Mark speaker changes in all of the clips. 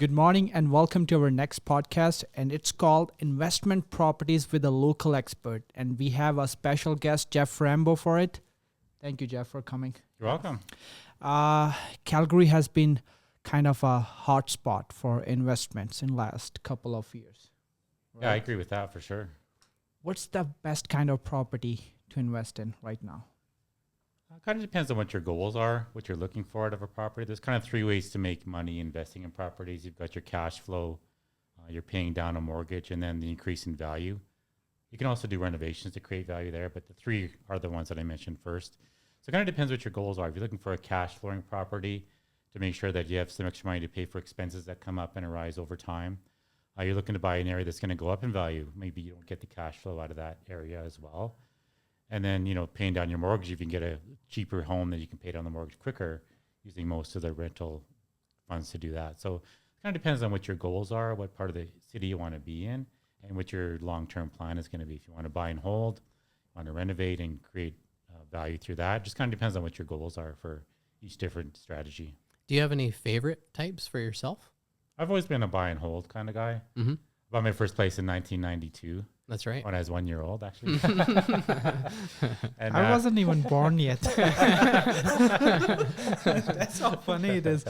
Speaker 1: Good morning and welcome to our next podcast, and it's called Investment Properties with a Local Expert. And we have a special guest, Jeff Rambo, for it. Thank you, Jeff, for coming.
Speaker 2: You're welcome.
Speaker 1: Calgary has been kind of a hot spot for investments in last couple of years.
Speaker 2: Right? Yeah, I agree with that for sure.
Speaker 1: What's the best kind of property to invest in right now?
Speaker 2: It kind of depends on what your goals are, what you're looking for out of a property. There's kind of three ways to make money investing in properties. You've got your cash flow, you're paying down a mortgage, and then the increase in value. You can also do renovations to create value there, but the three are the ones that I mentioned first. So it kind of depends what your goals are. If you're looking for a cash flowing property to make sure that you have some extra money to pay for expenses that come up and arise over time, you're looking to buy an area that's going to go up in value. Maybe you don't get the cash flow out of that area as well. And then, paying down your mortgage, if you can get a cheaper home that you can pay down the mortgage quicker using most of the rental funds to do that. So it kind of depends on what your goals are, what part of the city you want to be in, and what your long-term plan is going to be. If you want to buy and hold, want to renovate and create value through that, just kind of depends on what your goals are for each different strategy.
Speaker 3: Do you have any favorite types for yourself?
Speaker 2: I've always been a buy and hold kind of guy.
Speaker 3: Mm-hmm.
Speaker 2: I bought my first place in 1992.
Speaker 3: That's right.
Speaker 2: When I was 1 year old, actually.
Speaker 1: And I wasn't even born yet. That's how funny it is.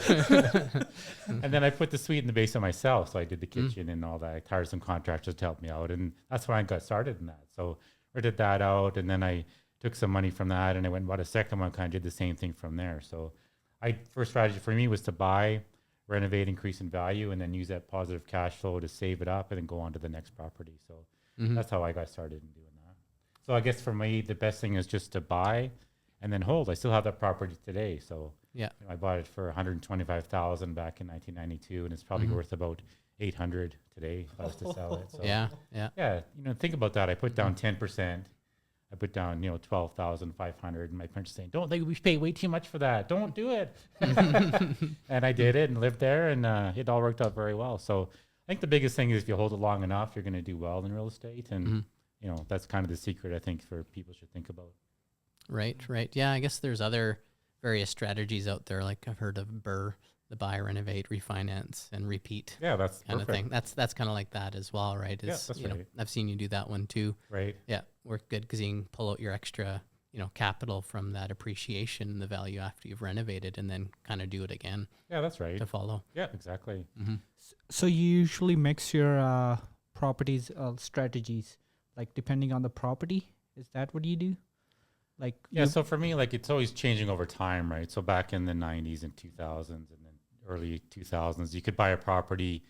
Speaker 2: And then I put the suite in the basement myself. So I did the kitchen and all that. I hired some contractors to help me out. And that's when I got started in that. So I did that out. And then I took some money from that. And I went and bought a second one, kind of did the same thing from there. So first strategy for me was to buy, renovate, increase in value, and then use that positive cash flow to save it up and then go on to the next property. So that's how I got started in doing that. So I guess for me, the best thing is just to buy and then hold. I still have that property today. So
Speaker 3: yeah,
Speaker 2: I bought it for $125,000 back in 1992, and it's probably worth about $800 today if I was to sell it. So
Speaker 3: yeah.
Speaker 2: Think about that. I put down 10%. I put down, $12,500, and my parents saying, we pay way too much for that. Don't do it. And I did it and lived there, and it all worked out very well. So I think the biggest thing is if you hold it long enough, you're going to do well in real estate. And, that's kind of the secret, I think, for people should think about.
Speaker 3: Right. Yeah, I guess there's other various strategies out there. Like I've heard of BRRRR, the buy, renovate, refinance, and repeat.
Speaker 2: Yeah, that's
Speaker 3: kind
Speaker 2: perfect.
Speaker 3: of thing. That's kind of like that as well, right?
Speaker 2: Yeah, that's right.
Speaker 3: I've seen you do that one too.
Speaker 2: Right.
Speaker 3: Yeah, worked good because you can pull out your extra, capital from that appreciation, the value after you've renovated, and then kind of do it again.
Speaker 2: Yeah, that's right.
Speaker 3: To follow.
Speaker 2: Yeah, exactly.
Speaker 3: Mm-hmm.
Speaker 1: So you usually mix your properties strategies, like depending on the property. Is that what you do? Like
Speaker 2: so for me, like it's always changing over time, right? So back in the 90s and 2000s and then early 2000s, you could buy a property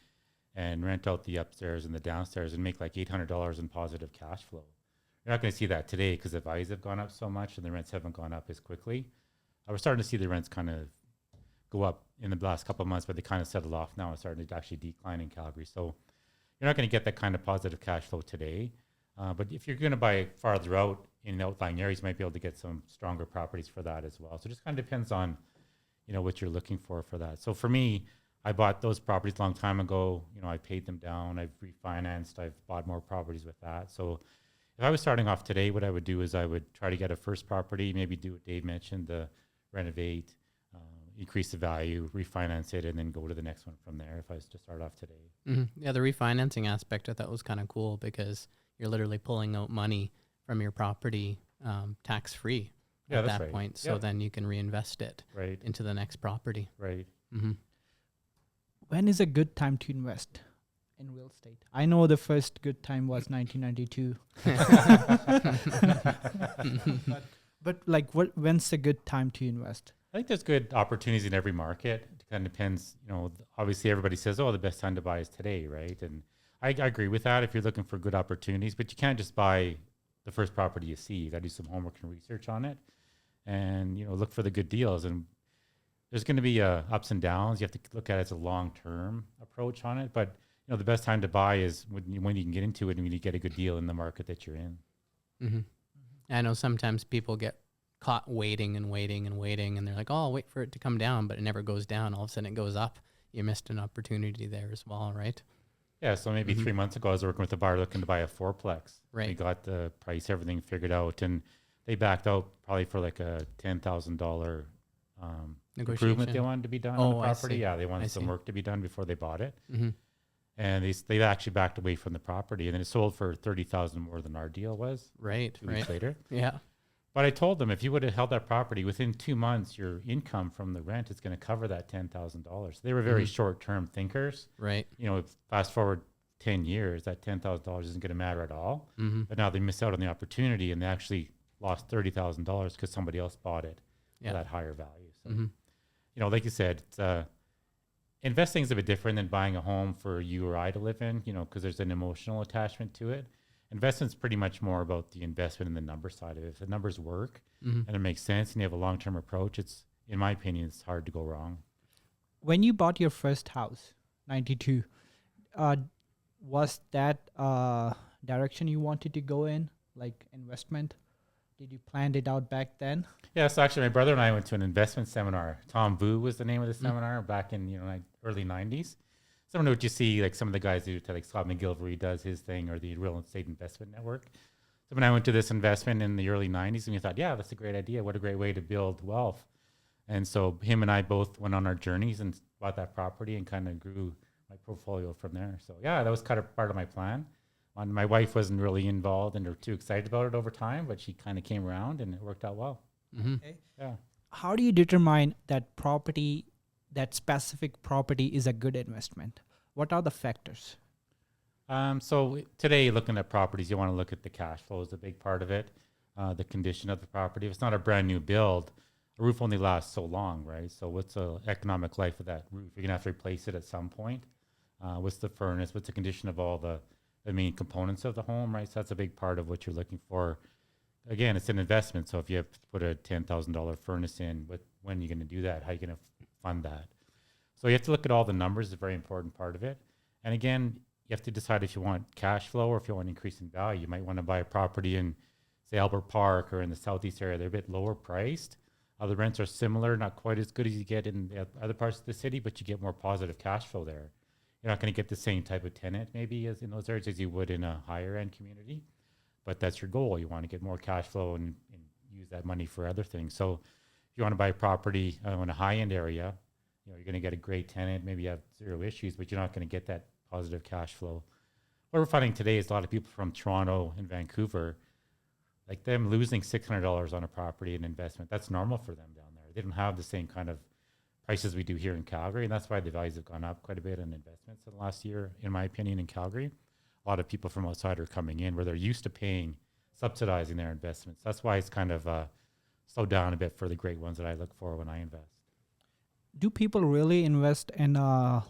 Speaker 2: and rent out the upstairs and the downstairs and make like $800 in positive cash flow. You're not going to see that today because the values have gone up so much and the rents haven't gone up as quickly. I was starting to see the rents kind of go up in the last couple of months, but they kind of settled off now. It's starting to actually decline in Calgary. So you're not going to get that kind of positive cash flow today. But if you're going to buy farther out in outlying areas, you might be able to get some stronger properties for that as well. So it just kind of depends on, what you're looking for that. So for me, I bought those properties a long time ago. I paid them down. I've refinanced. I've bought more properties with that. So if I was starting off today, what I would do is I would try to get a first property, maybe do what Dave mentioned, the renovate, increase the value, refinance it, and then go to the next one from there if I was to start off today.
Speaker 3: Mm-hmm. Yeah, the refinancing aspect I thought was kind of cool because you're literally pulling out money from your property tax-free at that
Speaker 2: right.
Speaker 3: point. So then you can reinvest it into the next property.
Speaker 2: Right.
Speaker 3: Mm-hmm.
Speaker 1: When is a good time to invest in real estate? I know the first good time was 1992. But like, when's a good time to invest?
Speaker 2: I think there's good opportunities in every market. It kind of depends, obviously everybody says, the best time to buy is today, right? And I agree with that if you're looking for good opportunities, but you can't just buy the first property you see. You got to do some homework and research on it and, look for the good deals. And there's going to be ups and downs. You have to look at it as a long-term approach on it. But, the best time to buy is when you can get into it and when you get a good deal in the market that you're in.
Speaker 3: Mm-hmm. I know sometimes people get caught waiting and they're like, I'll wait for it to come down, but it never goes down. All of a sudden it goes up. You missed an opportunity there as well, right?
Speaker 2: Yeah, so maybe 3 months ago I was working with a buyer looking to buy a fourplex.
Speaker 3: Right.
Speaker 2: We got the price, everything figured out, and they backed out probably for like a $10,000 improvement they wanted to be done on the
Speaker 3: I
Speaker 2: property.
Speaker 3: see.
Speaker 2: Yeah, they wanted
Speaker 3: I
Speaker 2: some
Speaker 3: see.
Speaker 2: work to be done before they bought it.
Speaker 3: Mm-hmm.
Speaker 2: And they actually backed away from the property, and then it sold for $30,000 more than our deal was
Speaker 3: Right.
Speaker 2: 2 weeks later.
Speaker 3: Yeah.
Speaker 2: But I told them, if you would have held that property within 2 months, your income from the rent is going to cover that $10,000. They were very short-term thinkers.
Speaker 3: Right.
Speaker 2: You know, fast forward 10 years, that $10,000 isn't going to matter at all.
Speaker 3: Mm-hmm.
Speaker 2: But now they miss out on the opportunity, and they actually lost $30,000 because somebody else bought it for that higher value. So, you know, like you said, it's, investing is a bit different than buying a home for you or I to live in, you know, because there's an emotional attachment to it. Investment's pretty much more about the investment and the number side of it. If the numbers work and it makes sense and you have a long-term approach, it's, in my opinion, it's hard to go wrong.
Speaker 1: When you bought your first house, 92, was that direction you wanted to go in, like investment? Did you plan it out back then?
Speaker 2: Yeah, so actually my brother and I went to an investment seminar. Tom Vu was the name of the seminar back in, you know, like early 90s. Similar to what you see, like some of the guys do, like Scott McGilvery does his thing, or the Real Estate Investment Network. So when I went to this investment in the early 90s, and we thought, yeah, that's a great idea. What a great way to build wealth. And so him and I both went on our journeys and bought that property and kind of grew my portfolio from there. So yeah, that was kind of part of my plan. My wife wasn't really involved and or too excited about it over time, but she kind of came around and it worked out well.
Speaker 1: Okay.
Speaker 2: Yeah.
Speaker 1: How do you determine that property, that specific property is a good investment? What are the factors?
Speaker 2: So today, looking at properties, you want to look at the cash flow is a big part of it, the condition of the property. If it's not a brand new build, a roof only lasts so long, right? So what's the economic life of that roof? You're going to have to replace it at some point. What's the furnace? What's the condition of all the main components of the home, right? So that's a big part of what you're looking for. Again, it's an investment. So if you have to put a $10,000 furnace in, when are you going to do that? How are you going to fund that? So you have to look at all the numbers, is a very important part of it. And again, you have to decide if you want cash flow or if you want an increase in value. You might want to buy a property in, say, Albert Park or in the southeast area. They're a bit lower priced. The rents are similar, not quite as good as you get in the other parts of the city, but you get more positive cash flow there. You're not going to get the same type of tenant maybe as in those areas as you would in a higher end community, but that's your goal. You want to get more cash flow and use that money for other things. So if you want to buy a property in a high end area, you know, you're going to get a great tenant, maybe you have zero issues, but you're not going to get that positive cash flow. What we're finding today is a lot of people from Toronto and Vancouver, like them losing $600 on a property and investment. That's normal for them down there. They don't have the same kind of prices we do here in Calgary, and that's why the values have gone up quite a bit in investments in the last year, in my opinion, in Calgary. A lot of people from outside are coming in where they're used to paying, subsidizing their investments. That's why it's kind of slowed down a bit for the great ones that I look for when I invest.
Speaker 1: Do people really invest in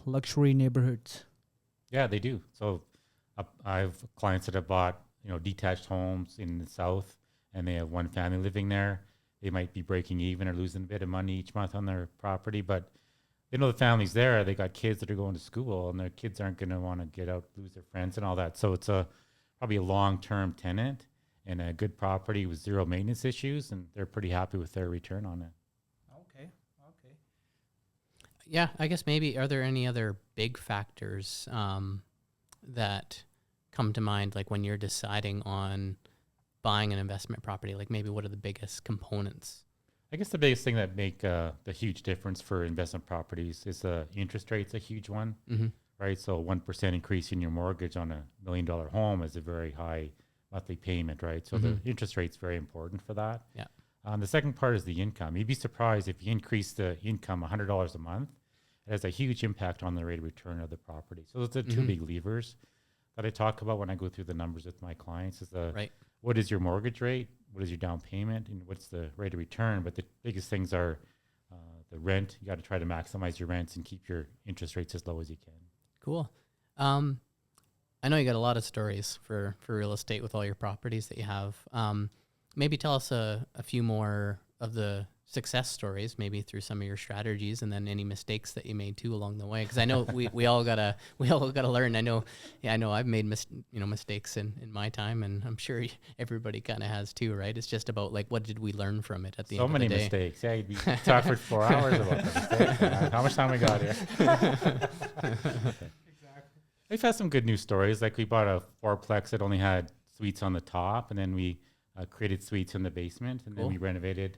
Speaker 1: luxury neighborhoods?
Speaker 2: Yeah, they do. So I have clients that have bought, you know, detached homes in the south, and they have one family living there. They might be breaking even or losing a bit of money each month on their property, but they know the family's there. They got kids that are going to school, and their kids aren't going to want to get out, lose their friends and all that. So it's probably a long-term tenant and a good property with zero maintenance issues, and they're pretty happy with their return on it.
Speaker 1: Okay.
Speaker 3: Yeah, I guess maybe, are there any other big factors that come to mind, like when you're deciding on buying an investment property? Like maybe what are the biggest components?
Speaker 2: I guess the biggest thing that make the huge difference for investment properties is interest rate's a huge one, right? So 1% increase in your mortgage on $1 million home is a very high monthly payment, right? So the interest rate's very important for that.
Speaker 3: Yeah.
Speaker 2: The second part is the income. You'd be surprised if you increase the income $100 a month, it has a huge impact on the rate of return of the property. So those are two big levers that I talk about when I go through the numbers with my clients. Is what is your mortgage rate? What is your down payment? And what's the rate of return? But the biggest things are the rent. You got to try to maximize your rents and keep your interest rates as low as you can.
Speaker 3: Cool. I know you got a lot of stories for real estate with all your properties that you have. Maybe tell us a few more of the success stories, maybe through some of your strategies, and then any mistakes that you made too along the way. Because I know we all gotta learn. I know I've made mistakes in my time, and I'm sure everybody kind of has too, right? It's just about like, what did we learn from it at the end of the day?
Speaker 2: So many mistakes. Yeah, you'd be talk for 4 hours about the mistakes. How much time we got here? Exactly. We've had some good news stories. Like we bought a fourplex that only had suites on the top, and then we created suites in the basement, and then we renovated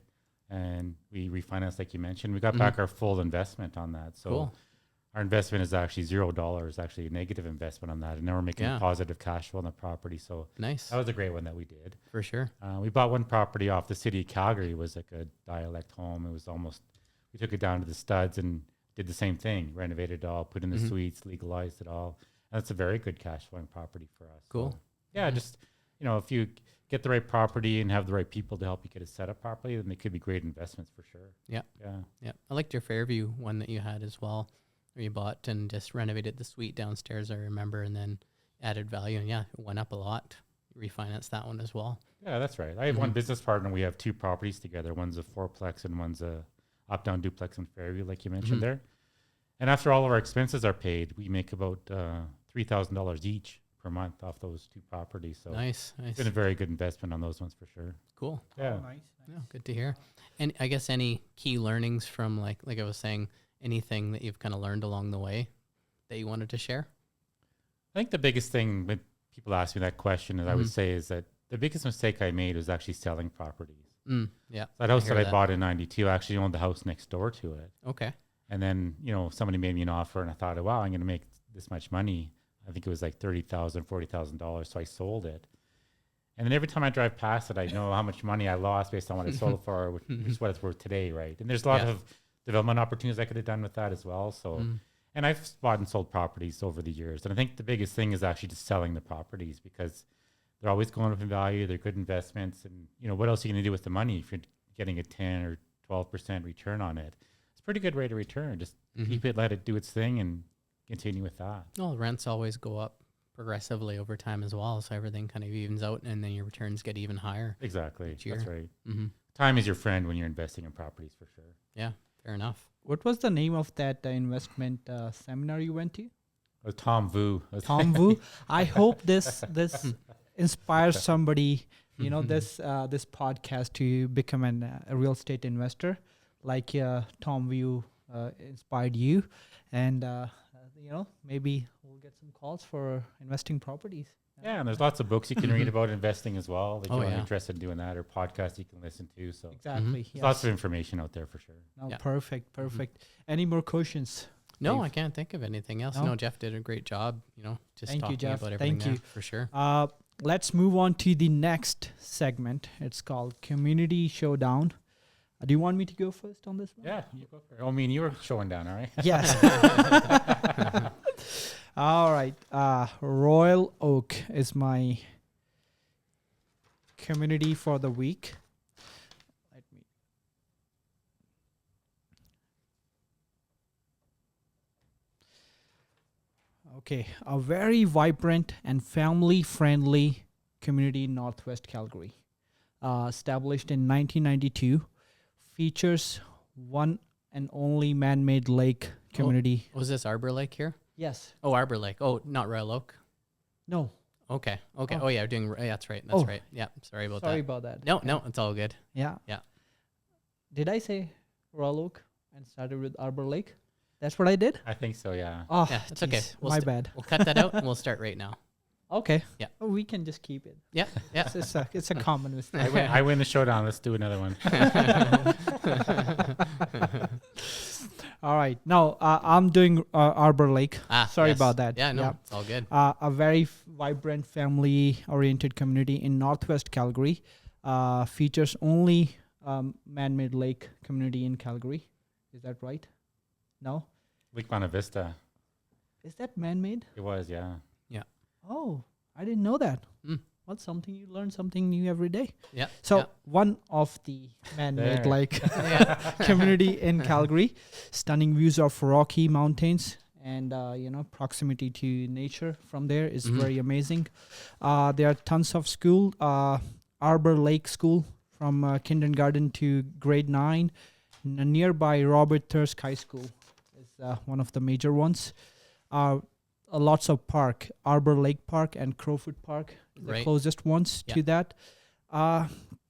Speaker 2: and we refinanced, like you mentioned. We got back our full investment on that. So
Speaker 3: Cool.
Speaker 2: our investment is actually $0, actually a negative investment on that. And now we're making
Speaker 3: Yeah.
Speaker 2: positive cash flow on the property. So
Speaker 3: Nice.
Speaker 2: that was a great one that we did.
Speaker 3: For sure.
Speaker 2: We bought one property off the city of Calgary. It was like a dialect home. It was almost, we took it down to the studs and did the same thing, renovated it all, put in the suites, legalized it all. And that's a very good cash flowing property for us.
Speaker 3: Cool.
Speaker 2: So, yeah, just, you know, if you get the right property and have the right people to help you get it set up properly, then they could be great investments for sure.
Speaker 3: Yeah.
Speaker 2: Yeah.
Speaker 3: Yeah. I liked your Fairview one that you had as well, where you bought and just renovated the suite downstairs, I remember, and then added value. And yeah, it went up a lot. Refinanced that one as well.
Speaker 2: Yeah, that's right. I have one business partner. We have two properties together. One's a fourplex and one's a up-down duplex in Fairview, like you mentioned there. And after all of our expenses are paid, we make about $3,000 each per month off those two properties. So
Speaker 3: Nice.
Speaker 2: it's been a very good investment on those ones for sure.
Speaker 3: Cool.
Speaker 2: Yeah.
Speaker 1: Nice.
Speaker 3: Yeah, good to hear. And I guess any key learnings from like I was saying, anything that you've kind of learned along the way that you wanted to share?
Speaker 2: I think the biggest thing when people ask me that question, is I would say, is that the biggest mistake I made was actually selling properties.
Speaker 3: Yeah.
Speaker 2: That house
Speaker 3: hear
Speaker 2: that I
Speaker 3: that.
Speaker 2: bought in 92, I actually owned the house next door to it.
Speaker 3: Okay.
Speaker 2: And then, you know, somebody made me an offer and I thought, wow, I'm going to make this much money. I think it was like $30,000, $40,000. So I sold it. And then every time I drive past it, I know how much money I lost based on what I sold it for, which is what it's worth today, right? And there's a lot of development opportunities I could have done with that as well. So, and I've bought and sold properties over the years. And I think the biggest thing is actually just selling the properties, because they're always going up in value. They're good investments. And, you know, what else are you going to do with the money if you're getting a 10 or 12% return on it? It's a pretty good rate of return. Just keep it, let it do its thing, and continue with that.
Speaker 3: Well, rents always go up progressively over time as well. So everything kind of evens out and then your returns get even higher.
Speaker 2: Exactly.
Speaker 3: Each year.
Speaker 2: That's right.
Speaker 3: Mm-hmm.
Speaker 2: Time is your friend when you're investing in properties, for sure.
Speaker 3: Yeah, fair enough.
Speaker 1: What was the name of that investment seminar you went to?
Speaker 2: Tom Vu.
Speaker 1: Tom Vu. I hope this inspires somebody, you know, this podcast to become a real estate investor, like Tom Vu inspired you, and you know, maybe we'll get some calls for investing properties.
Speaker 2: Yeah, and there's lots of books you can read about investing as well. If you're
Speaker 3: yeah.
Speaker 2: interested in doing that, or podcasts you can listen to. So
Speaker 1: Exactly.
Speaker 2: there's
Speaker 1: Yes.
Speaker 2: lots of information out there for sure.
Speaker 1: No,
Speaker 3: Yeah.
Speaker 1: Perfect. Any more questions?
Speaker 3: No,
Speaker 1: Dave?
Speaker 3: I can't think of anything else.
Speaker 1: No?
Speaker 3: No, Jeff did a great job, you know, just
Speaker 1: Thank you,
Speaker 3: talking
Speaker 1: Jeff.
Speaker 3: about everything
Speaker 1: Thank you.
Speaker 3: there, for sure.
Speaker 1: Let's move on to the next segment. It's called Community Showdown. Do you want me to go first on this one?
Speaker 2: Yeah, you go for it. I mean, you were showing down, all right?
Speaker 1: Yes. All right. Royal Oak is my community for the week. Let me. Okay. A very vibrant and family-friendly community in Northwest Calgary. Established in 1992. Features one and only man-made lake community.
Speaker 3: Was this Arbor Lake here?
Speaker 1: Yes.
Speaker 3: Oh, Arbor Lake. Oh, not Royal Oak.
Speaker 1: No.
Speaker 3: Okay.
Speaker 1: Oh.
Speaker 3: Oh, yeah, yeah, that's right.
Speaker 1: Oh.
Speaker 3: Right. Yeah, sorry about
Speaker 1: Sorry
Speaker 3: that.
Speaker 1: about that.
Speaker 3: No, it's all good.
Speaker 1: Yeah.
Speaker 3: Yeah.
Speaker 1: Did I say Royal Oak and started with Arbor Lake? That's what I did?
Speaker 2: I think so, yeah.
Speaker 1: Oh,
Speaker 3: Yeah, it's okay.
Speaker 1: jeez,
Speaker 3: We'll
Speaker 1: my
Speaker 3: st-
Speaker 1: bad.
Speaker 3: We'll cut that out and we'll start right now.
Speaker 1: Okay.
Speaker 3: Yeah.
Speaker 1: Oh, we can just keep it.
Speaker 3: Yeah, yeah.
Speaker 1: It's a common mistake.
Speaker 2: I win the showdown. Let's do another one.
Speaker 1: All right. Now, I'm doing Arbor Lake. Sorry
Speaker 3: yes.
Speaker 1: about that.
Speaker 3: Yeah, no,
Speaker 1: Yeah.
Speaker 3: it's all good.
Speaker 1: A very vibrant, family-oriented community in Northwest Calgary. Features only man-made lake community in Calgary. Is that right? No?
Speaker 2: Lake Buena Vista.
Speaker 1: Is that man-made?
Speaker 2: It was, yeah.
Speaker 1: Oh, I didn't know that.
Speaker 3: Mm.
Speaker 1: Well, you learn something new every day.
Speaker 3: Yeah.
Speaker 1: So
Speaker 3: yeah.
Speaker 1: one of the man-made
Speaker 2: There.
Speaker 1: like
Speaker 3: Yeah.
Speaker 1: community in Calgary, stunning views of Rocky Mountains and proximity to nature from there is very amazing. There are tons of school, Arbor Lake School from kindergarten to grade 9. Nearby Robert Thirsk High School is one of the major ones. Lots of park, Arbor Lake Park and Crowfoot Park, the
Speaker 3: Right.
Speaker 1: closest ones
Speaker 3: Yeah.
Speaker 1: to that.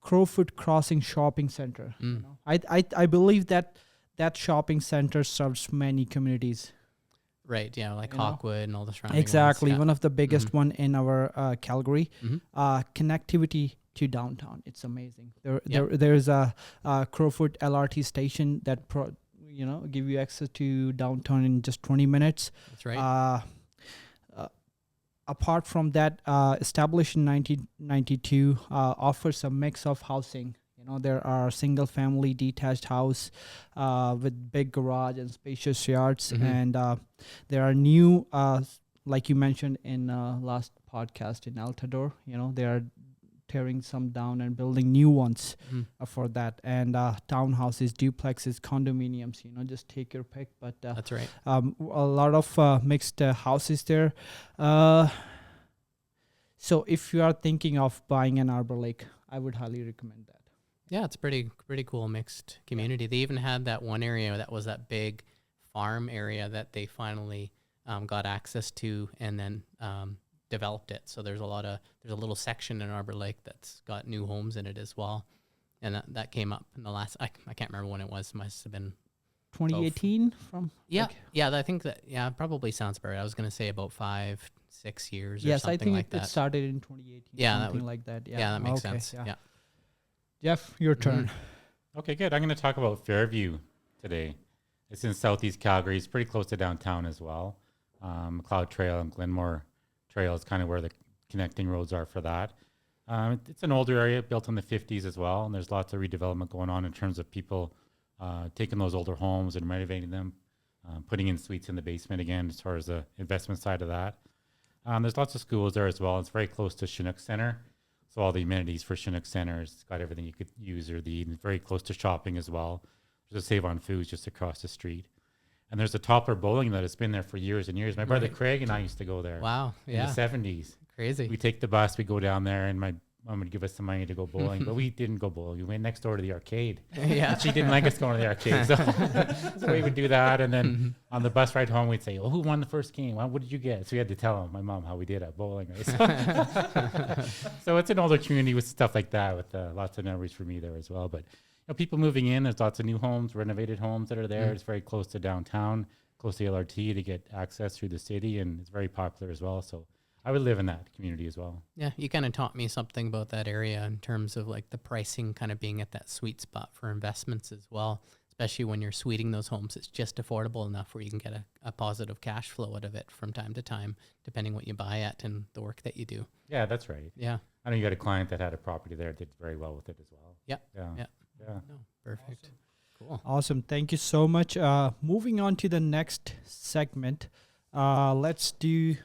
Speaker 1: Crowfoot Crossing Shopping Center.
Speaker 3: Mm.
Speaker 1: You know, I believe that shopping center serves many communities.
Speaker 3: Right. Yeah, like
Speaker 1: You know?
Speaker 3: Hawkwood and all the surrounding
Speaker 1: Exactly,
Speaker 3: ones.
Speaker 1: one of the biggest one in our Calgary.
Speaker 3: Mhm.
Speaker 1: Connectivity to downtown. It's amazing. There's a Crowfoot LRT station that give you access to downtown in just 20 minutes.
Speaker 3: That's right.
Speaker 1: Apart from that, established in 1992, offers a mix of housing. There are single family detached house with big garage and spacious yards. And there are new, like you mentioned in last podcast in Altador, they are tearing some down and building new ones for that. And townhouses, duplexes, condominiums, just take your pick. But
Speaker 3: that's right.
Speaker 1: A lot of mixed houses there. So if you are thinking of buying an Arbor Lake, I would highly recommend that.
Speaker 3: Yeah, it's pretty cool mixed community. They even had that one area that was that big farm area that they finally got access to and then developed it. So there's a little section in Arbor Lake that's got new homes in it as well. And that came up in the last, I can't remember when it was, must have been
Speaker 1: 2018 from?
Speaker 3: Yeah, I think that, probably sounds about right. I was going to say about 5-6 years or
Speaker 1: yes,
Speaker 3: something
Speaker 1: I think
Speaker 3: like that.
Speaker 1: It started in 2018, something like that.
Speaker 3: Yeah, that makes sense. Yeah.
Speaker 1: Jeff, your turn.
Speaker 2: Okay, good. I'm going to talk about Fairview today. It's in southeast Calgary. It's pretty close to downtown as well. McLeod Trail and Glenmore Trail is kind of where the connecting roads are for that. It's an older area built in the 50s as well, and there's lots of redevelopment going on in terms of people taking those older homes and renovating them, putting in suites in the basement again as far as the investment side of that. There's lots of schools there as well. It's very close to Chinook Center. So all the amenities for Chinook Center, it's got everything you could use or need. And very close to shopping as well. There's a Save on Foods just across the street. And there's a Toppler Bowling that has been there for years and years. My brother Craig and I used to go there.
Speaker 3: Wow, yeah.
Speaker 2: In the 70s.
Speaker 3: Crazy.
Speaker 2: We take the bus, we go down there, and my mom would give us some money to go bowling. But we didn't go bowling. We went next door to the arcade.
Speaker 3: Yeah.
Speaker 2: She didn't like us going to the arcade. So we would do that. And then on the bus ride home, we'd say, who won the first game? What did you get? So we had to tell my mom how we did at bowling. Right? So it's an older community with stuff like that, with lots of memories for me there as well. But people moving in, there's lots of new homes, renovated homes that are there. It's very close to downtown, close to LRT to get access through the city. And it's very popular as well. So I would live in that community as well.
Speaker 3: Yeah, you kind of taught me something about that area in terms of like the pricing kind of being at that sweet spot for investments as well, especially when you're suiting those homes. It's just affordable enough where you can get a positive cash flow out of it from time to time, depending what you buy at and the work that you do.
Speaker 2: Yeah, that's right.
Speaker 3: Yeah.
Speaker 2: I know you got a client that had a property there, did very well with it as well.
Speaker 3: Yeah.
Speaker 2: Yeah.
Speaker 3: No, perfect.
Speaker 1: Awesome.
Speaker 3: Cool.
Speaker 1: Awesome. Thank you so much. Moving on to the next segment. Let's do...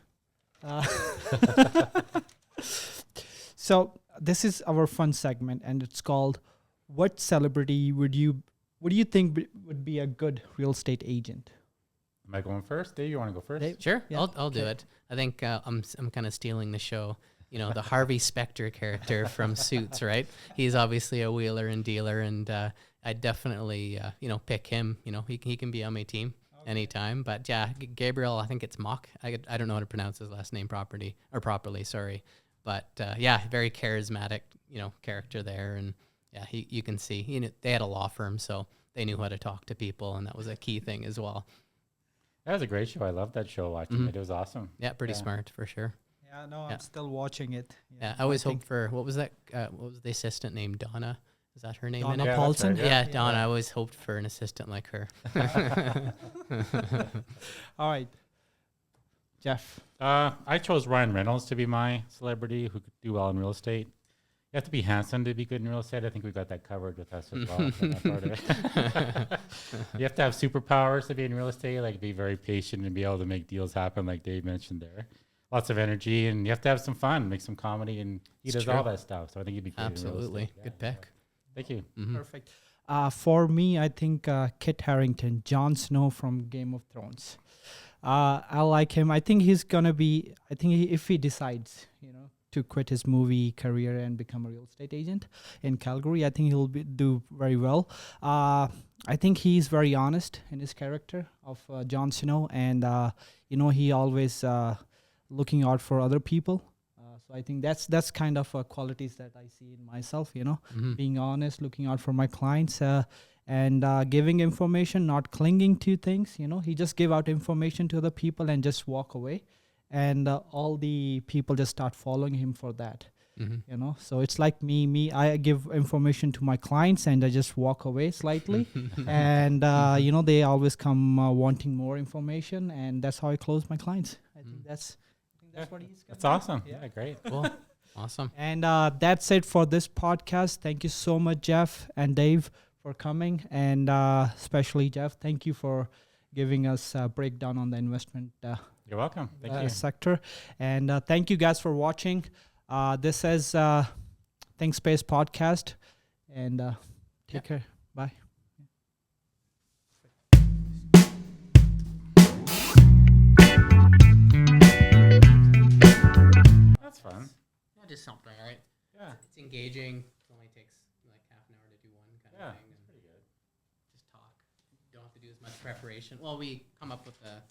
Speaker 1: So this is our fun segment, and it's called "What Celebrity Would You Think would be a good real estate agent?"
Speaker 2: Am I going first? Dave, you want to go first?
Speaker 1: Dave?
Speaker 3: Sure,
Speaker 1: Yeah.
Speaker 3: I'll do it. I think I'm kind of stealing the show. The Harvey Specter character from Suits, right? He's obviously a wheeler and dealer, and I definitely pick him. He can be on my team. Anytime, but yeah, Gabriel, I think it's Mock. I don't know how to pronounce his last name properly. Sorry, but yeah, very charismatic, character there, and yeah, you can see, they had a law firm, so they knew how to talk to people, and that was a key thing as well.
Speaker 2: That was a great show. I loved that show. Watching it, it was awesome.
Speaker 3: Yeah, pretty smart for sure.
Speaker 1: Yeah, no, I'm still watching it.
Speaker 3: Yeah, I always hoped for what was that? What was the assistant named Donna? Is that her name?
Speaker 1: Donna
Speaker 2: Yeah,
Speaker 1: Paulson?
Speaker 2: that's right,
Speaker 3: Yeah, Donna. I always hoped for an assistant like her.
Speaker 1: All right, Jeff.
Speaker 2: I chose Ryan Reynolds to be my celebrity who could do well in real estate. You have to be handsome to be good in real estate. I think we got that covered with us as well. So that part of it. You have to have superpowers to be in real estate, like be very patient and be able to make deals happen, like Dave mentioned there. Lots of energy, and you have to have some fun, make some comedy, and he does all that stuff. So I think he'd be great.
Speaker 3: Absolutely.
Speaker 2: In real estate.
Speaker 3: Good pick.
Speaker 2: Thank you.
Speaker 1: Perfect. For me, I think Kit Harington, Jon Snow from Game of Thrones. I like him. I think he's gonna be. If he decides, to quit his movie career and become a real estate agent in Calgary, I think he'll do very well. I think he's very honest in his character of Jon Snow, and he always looking out for other people. So I think that's kind of qualities that I see in myself. Being honest, looking out for my clients, and giving information, not clinging to things. He just give out information to other people and just walk away. And all the people just start following him for that.
Speaker 3: Mm-hmm.
Speaker 1: You know, so it's like me. I give information to my clients, and I just walk away slightly. And you know, they always come wanting more information, and that's how I close my clients. I think that's what he's.
Speaker 2: That's awesome. Yeah, great.
Speaker 3: Cool. Awesome.
Speaker 1: And that's it for this podcast. Thank you so much, Jeff and Dave, for coming, and especially Jeff. Thank you for giving us a breakdown on the investment
Speaker 2: You're welcome. Thank you.
Speaker 1: sector. And thank you guys for watching. This is Think Space Podcast. And take care. Bye.
Speaker 2: That's fun.
Speaker 3: Yeah, just something, right?
Speaker 2: Yeah.
Speaker 3: It's engaging. It only takes like half an hour to do one kind
Speaker 2: Yeah.
Speaker 3: of thing. And pretty good. Just talk. Don't have to do as much preparation. Well, we come up with the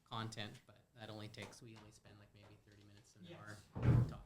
Speaker 3: content, but that only takes, we only spend like maybe 30 minutes to an hour talking.